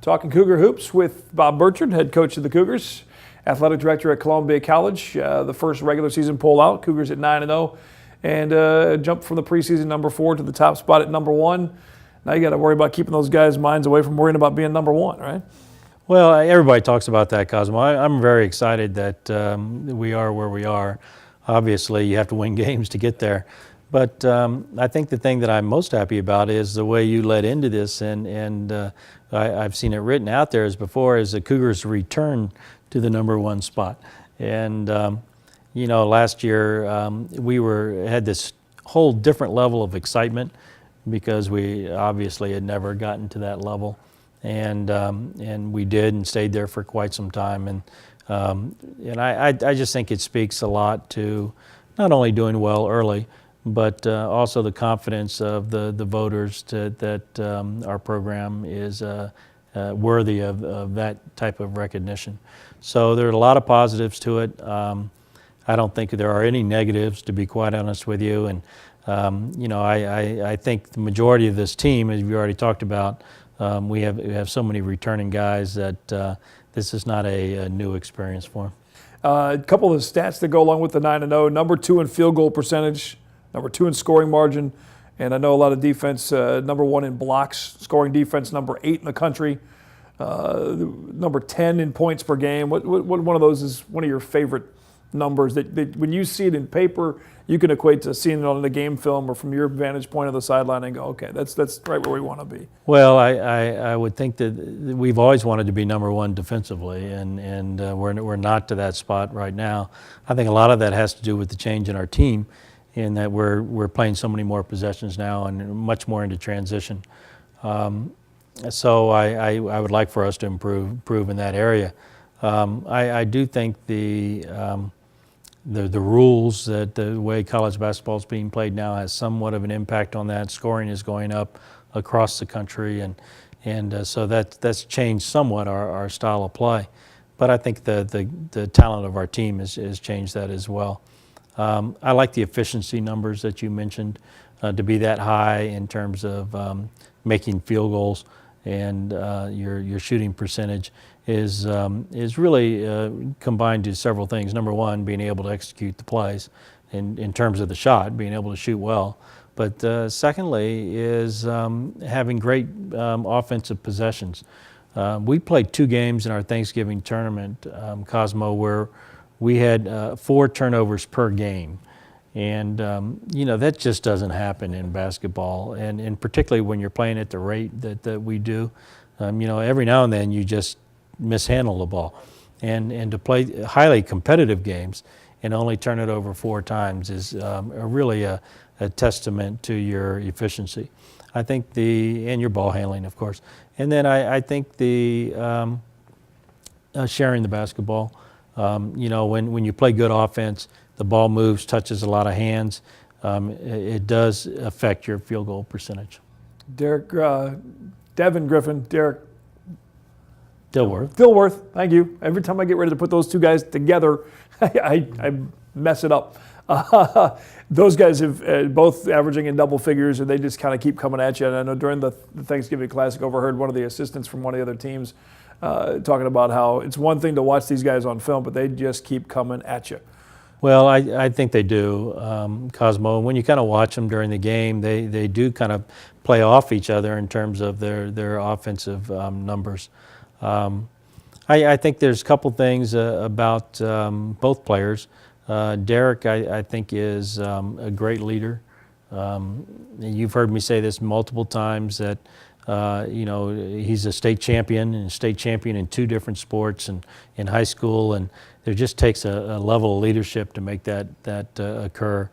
Talking Cougar Hoops with Bob Bertrand, head coach of the Cougars, athletic director at Columbia College. The first regular season poll out, Cougars at 9-0, and jumped from the preseason number 4 to the top spot at number 1. Now you got to worry about keeping those guys' minds away from worrying about being number 1, right? Well, everybody talks about that, Cosmo. I'm very excited that we are where we are. Obviously, you have to win games to get there. But I think the thing that I'm most happy about is the way you led into this, and I've seen it written out there as before as the Cougars return to the number 1 spot. And you know, last year we had this whole different level of excitement because we obviously had never gotten to that level, and we did and stayed there for quite some time. And I just think it speaks a lot to not only doing well early, but also the confidence of the voters that our program is worthy of that type of recognition. So there are a lot of positives to it. I don't think there are any negatives, to be quite honest with you. And you know, I think the majority of this team, as we already talked about, we have so many returning guys that this is not a new experience for them. A couple of the stats that go along with the 9-0, number 2 in field goal percentage, number 2 in scoring margin, and I know a lot of defense, number 1 in blocks, scoring defense, number 8 in the country, number 10 in points per game. What one of those is one of your favorite numbers that when you see it in paper, you can equate to seeing it on the game film or from your vantage point of the sideline and go, okay, that's right where we want to be? Well, I would think that we've always wanted to be number 1 defensively, and we're not to that spot right now. I think a lot of that has to do with the change in our team, in that we're playing so many more possessions now and much more into transition. So I would like for us to improve in that area. I do think the rules, that the way college basketball is being played now has somewhat of an impact on that. Scoring is going up across the country, and so that's changed somewhat our style of play. But I think the talent of our team has changed that as well. I like the efficiency numbers that you mentioned, to be that high in terms of making field goals, and your shooting percentage is really combined to several things. Number 1, being able to execute the plays in terms of the shot, being able to shoot well. But secondly is having great offensive possessions. We played 2 games in our Thanksgiving tournament, Cosmo, where we had 4 turnovers per game. And you know, that just doesn't happen in basketball, and particularly when you're playing at the rate that we do. You know, every now and then you just mishandle the ball, and to play highly competitive games and only turn it over 4 times is really a testament to your efficiency. I think and your ball handling, of course. And then I think the sharing the basketball. You know, when you play good offense, the ball moves, touches a lot of hands. It does affect your field goal percentage. Devin Griffin, Derek Dilworth. Thank you. Every time I get ready to put those 2 guys together, I mess it up. Those guys have both averaging in double figures, and they just kind of keep coming at you. And I know during the Thanksgiving Classic, overheard one of the assistants from one of the other teams talking about how it's one thing to watch these guys on film, but they just keep coming at you. Well, I think they do, Cosmo. When you kind of watch them during the game, they do kind of play off each other in terms of their offensive numbers. I think there's a couple things about both players. Derek, I think, is a great leader. You've heard me say this multiple times that you know, he's a state champion in 2 different sports and in high school, and there just takes a level of leadership to make that occur.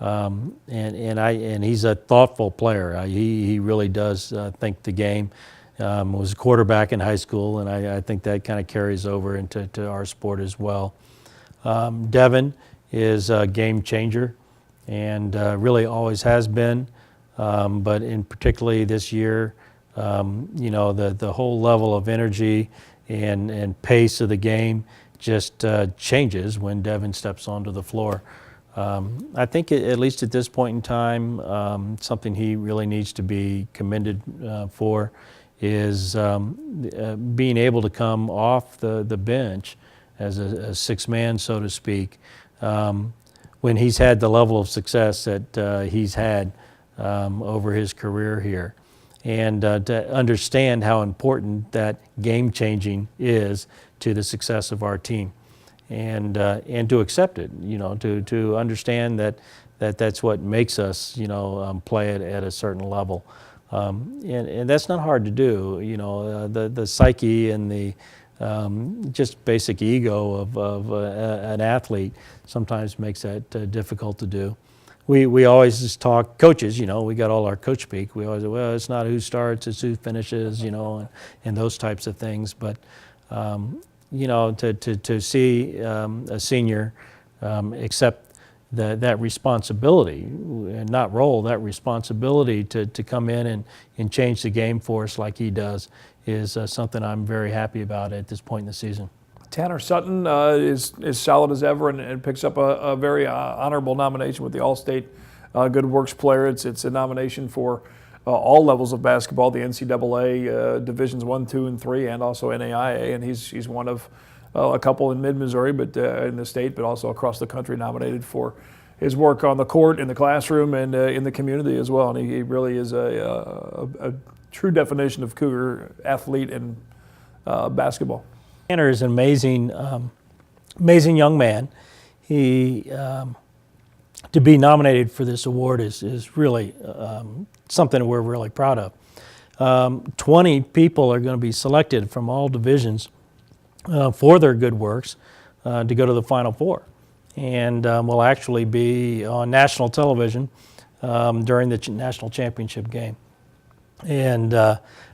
And he's a thoughtful player. He really does think the game. Was a quarterback in high school, and I think that kind of carries over into our sport as well. Devin is a game changer, and really always has been. But in particularly this year, you know, the whole level of energy and pace of the game just changes when Devin steps onto the floor. I think at least at this point in time, something he really needs to be commended for is being able to come off the bench as a sixth man, so to speak, when he's had the level of success that he's had over his career here. And to understand how important that game changing is to the success of our team, and to accept it, to understand that that's what makes us, play at a certain level, and that's not hard to do. The psyche and the just basic ego of an athlete sometimes makes that difficult to do. We always just talk, coaches, we got all our coach speak. We always say, well, it's not who starts, it's who finishes, and those types of things. But, to see a senior accept that responsibility, and not role, that responsibility to come in and change the game for us like he does is something I'm very happy about at this point in the season. Tanner Sutton is solid as ever and picks up a very honorable nomination with the All-State Good Works Player. It's a nomination for all levels of basketball, the NCAA Divisions 1, 2, and 3, and also NAIA. And he's one of a couple in mid-Missouri, but in the state, but also across the country, nominated for his work on the court, in the classroom, and in the community as well. And he really is a true definition of Cougar athlete in basketball. Tanner is an amazing young man. He to be nominated for this award is really something we're really proud of. 20 people are going to be selected from all divisions for their good works to go to the Final Four, and will actually be on national television during the national championship game. And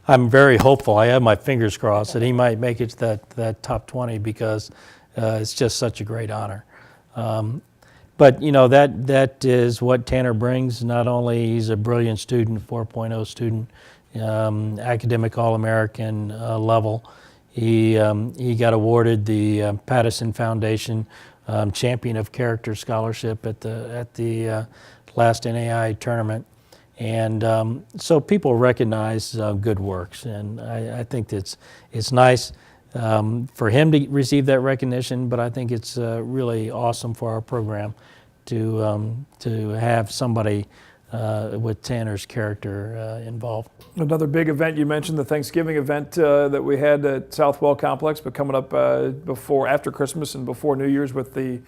I'm very hopeful. I have my fingers crossed that he might make it to that top 20, because it's just such a great honor. But that is what Tanner brings. Not only he's a brilliant student, 4.0 student, academic All-American level. He got awarded the Pattison Foundation Champion of Character Scholarship at the last NAI tournament. And so people recognize good works, and I think it's nice for him to receive that recognition. But I think it's really awesome for our program to have somebody with Tanner's character involved. Another big event you mentioned, the Thanksgiving event that we had at Southwell Complex, but coming up after Christmas and before New Year's with the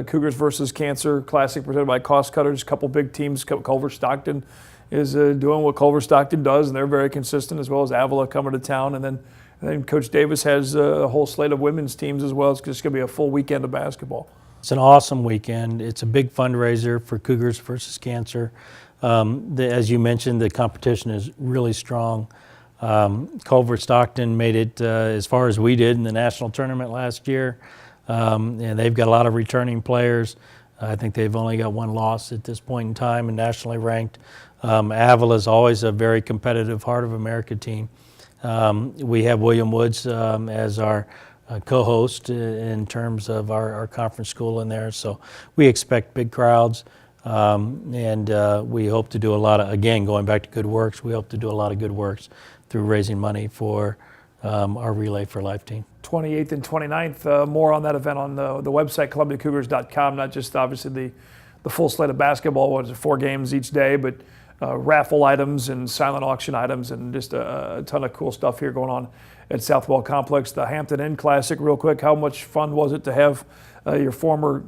Cougars versus Cancer Classic presented by Cost Cutters. A couple big teams. Culver Stockton is doing what Culver Stockton does, and they're very consistent, as well as Avila coming to town. And then Coach Davis has a whole slate of women's teams as well. It's just going to be a full weekend of basketball. It's an awesome weekend. It's a big fundraiser for Cougars versus Cancer. As you mentioned, the competition is really strong. Culver Stockton made it as far as we did in the national tournament last year. And they've got a lot of returning players. I think they've only got one loss at this point in time and nationally ranked. Avila is always a very competitive Heart of America team. We have William Woods as our co-host in terms of our conference school in there. So we expect big crowds. And we hope to do a lot of, again, going back to good works, we hope to do a lot of good works through raising money for our Relay for Life team. 28th and 29th, more on that event on the website, ColumbiaCougars.com. Not just obviously the full slate of basketball, what is it, 4 games each day, but raffle items and silent auction items, and just a ton of cool stuff here going on at Southwell Complex. The Hampton Inn Classic, real quick, how much fun was it to have your former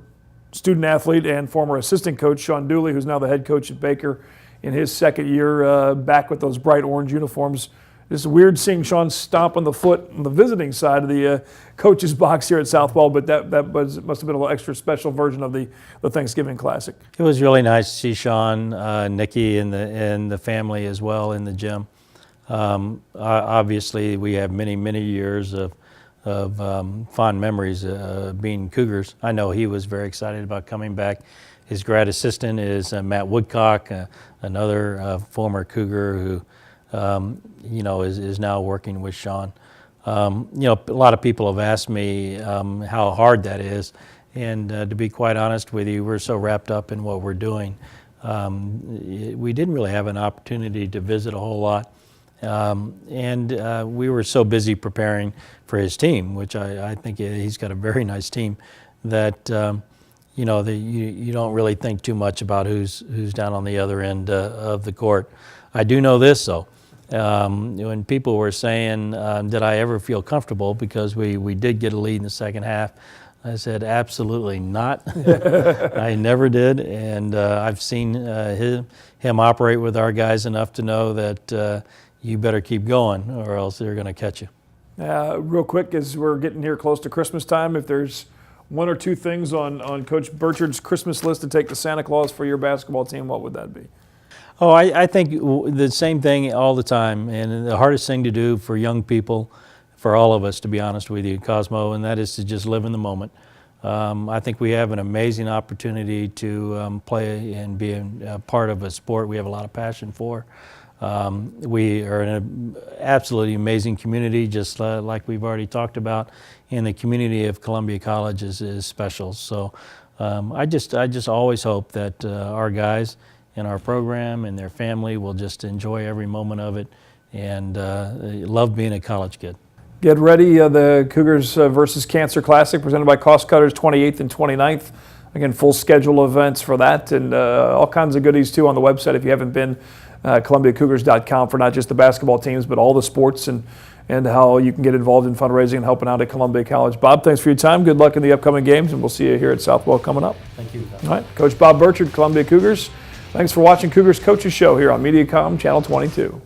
student athlete and former assistant coach, Sean Dooley, who's now the head coach at Baker, in his second year back with those bright orange uniforms. It's weird seeing Sean stomp on the foot on the visiting side of the coach's box here at Southwell, but that must have been a little extra special version of the Thanksgiving Classic. It was really nice to see Sean, Nikki, and the family as well in the gym. Obviously, we have many years of fond memories being Cougars. I know he was very excited about coming back. His grad assistant is Matt Woodcock, another former Cougar who is now working with Sean. A lot of people have asked me how hard that is, and to be quite honest with you, we're so wrapped up in what we're doing. We didn't really have an opportunity to visit a whole lot, We were so busy preparing for his team, which I think he's got a very nice team, that you don't really think too much about who's down on the other end of the court. I do know this though. When people were saying, did I ever feel comfortable because we did get a lead in the second half, I said, absolutely not. I never did, and I've seen him operate with our guys enough to know that you better keep going or else they're going to catch you. Real quick, as we're getting here close to Christmas time, if there's one or two things on Coach Burchard's Christmas list to take to Santa Claus for your basketball team, what would that be? Oh, I think the same thing all the time, and the hardest thing to do for young people, for all of us, to be honest with you, Cosmo, and that is to just live in the moment. I think we have an amazing opportunity to play and be a part of a sport we have a lot of passion for. We are in an absolutely amazing community, just like we've already talked about, and the community of Columbia College is special. So I just always hope that our guys in our program and their family will just enjoy every moment of it and love being a college kid. Get ready, the Cougars versus Cancer Classic presented by Cost Cutters, 28th and 29th. Again, full schedule events for that, and all kinds of goodies too on the website if you haven't been. ColumbiaCougars.com for not just the basketball teams, but all the sports and how you can get involved in fundraising and helping out at Columbia College. Bob, thanks for your time. Good luck in the upcoming games, and we'll see you here at Southwell coming up. Thank you. All right, Coach Bob Burchard, Columbia Cougars. Thanks for watching Cougars Coaches Show here on Mediacom Channel 22.